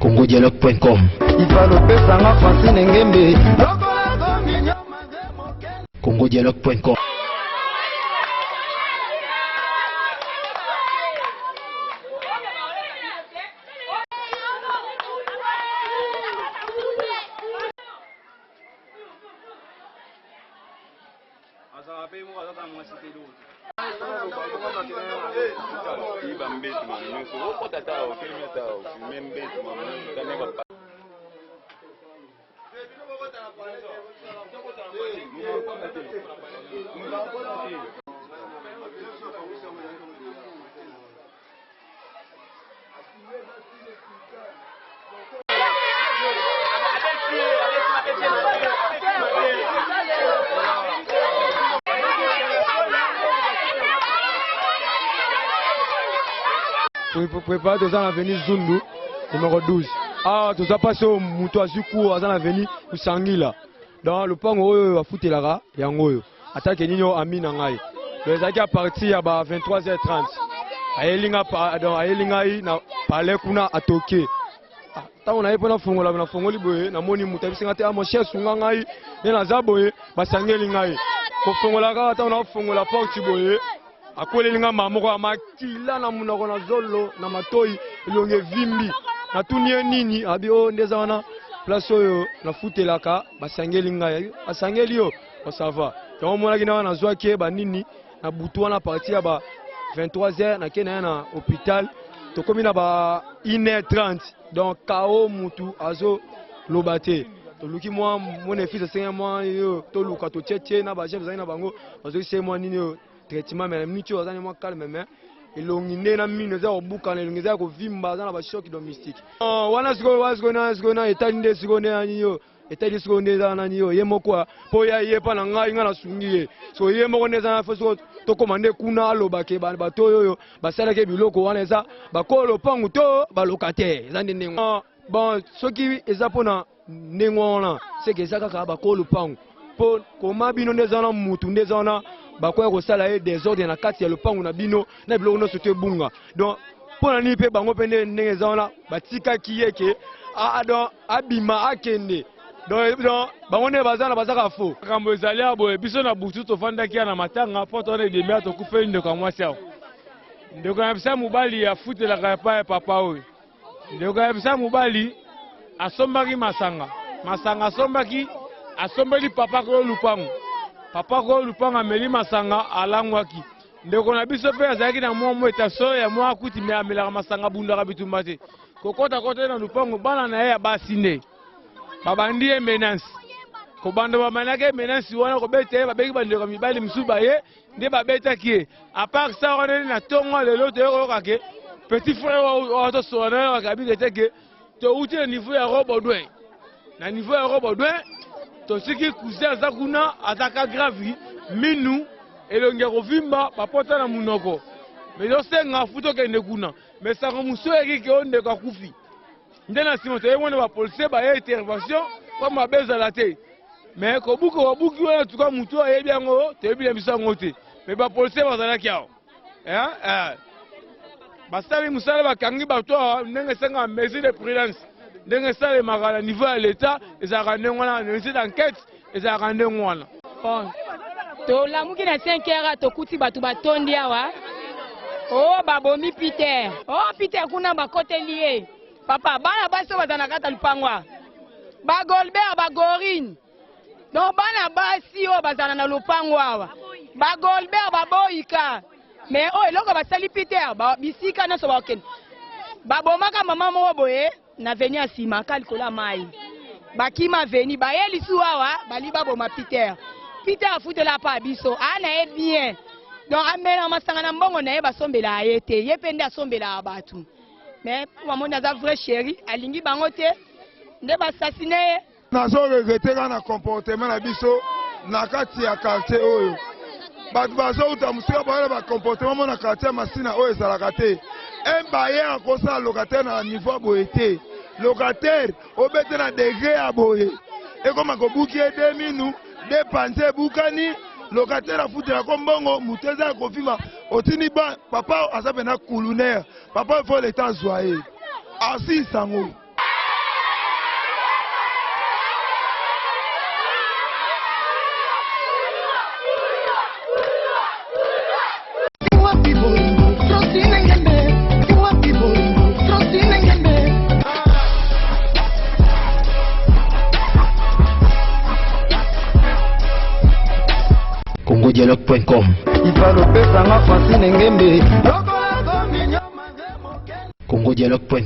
congodialogue.com. congodialogue.com. Pour préparer dans l'avenue Zundu, numéro 12. Ah, tout ça passe au Moutouazuku, dans l'avenue Usangila. Dans le pan où à foutre la ra, et en haut. Attaque Nino Ami Nangai. Les attaques à partir à 23h30. Ayelinga na palais kuna atoke. Tant on a eu pendant fongola na fongoli boye na moni mutabisingate a mon cher sungangai na zaboye basangelingai. Ko fongola ka tant on a fongola porte boye. Akolelinga mamoko amakila na munoko na zolo na matoi ilonge vimbi na tunie nini abi o ndeza wana place oyo na futelaka basangelinga asangeli yo osava to mona kina na zwaki ba nini na butu wana partir ya ba 23h na kena na hôpital to komi na ba 1h30 donc kao mutu azo lobate to luki moi mon fils de 5 mois yo to luka to tchetche na ba chef na bango azo se moi nini yo traitement mais minute ozani moi calme mais elongine na mine za obuka na elongeza ko vimba za na ba choc domestique wana siko na etali siko ne anyo etali siko ne za na nyo yemoko po ya yepa na ngai ngana sungiye so yemoko ne za na foso to komande kuna aloba ke ba to yoyo basala ke biloko wana za bakolo pangu to ba locataire za ndenge bon soki eza pona ndengona c'est que ça kaka bakolo pangu po koma bino ne za na mutu ne za na bakoya kosala des ordres na kati ya lopango na bino na biloko nyonso te bunga donc mpona nini mpe bango mpe ndenge eza wana batikaki ye ke donc abima akende donc bango nde bazaka fo makambo ezali ya boye biso na butu tofandaki ya na matanga mpo tona edemia tokufeli ndeko ya mwasi awo ndeko ya bisa mobali afutelaka epai ya papa oyo ndeko ya bisa mobali asombaki masanga asombeli papa koyo lupango papa ko lupanga meli masanga alangwaki ndeko na biso pe azaki na mwa etaso ya mwa kuti me amelaka masanga bundaka bitumba te kokota kota na lupango bana na ye ya basi nde babandi ye menace ko bando bamanake menace wana ko bete babeki bandeko mibali msuba ye nde babetaki ye a part ça wana na tongo lelo te okake petit frère wa to sona wa kabike teke to uti na niveau ya Robodouin na niveau ya Robodouin tosiki cousin zakuna ataka gravi minu elonge rovimba papota na munoko mais yo senga futo kende kuna mais sango muso ekike onde ka kufi ndena simo te wona ba police ba intervention kwa mabeza la te mais ko buko wabuki wana tuka muto ayebi yango te bi bisango te mais ba police bazala kiao basali musala bakangi bato ndenge senga mesure de prudence ndenge sale makala niveau ya l'état ezaka ndenge wana ministre d'enquête ezaka ndenge wana tolamuki na 5h tokuti bato batondi awa babomi Peter Peter kuna bakoteli ye papa bana basi oyo bazala na kati ya lupango bagolbert bagorine donc bana basi oyo bazala na lupango awa bagolbert baboyika mais oyo eloko basali Peter bisika nyonso bakende babomaka mama moko boye na veni asima kalikola mai bakima veni bayeli su awa bali baboma Peter afutela pa biso ana ye bien donc amena masanga na mbongo na ye basombela aye te ye pende asombela abatu mais wamoni aza vrai chéri alingi bango te nde basasine ye nazo regrete na comportement na biso na kati ya quartier oyo bato bazouta musika bayela ba comportement na quartier masina oyo ezalaka te baye akosala locataire na niveau boye te locataire obete na degré ya boye ekoma kobuki edeminu depanse ebukani locataire afutela ko mbongo moto eza kofima otini ba papa aza pena culunaire papa il faut le temps joyeux asi sango congodialogue.com congodialogue.com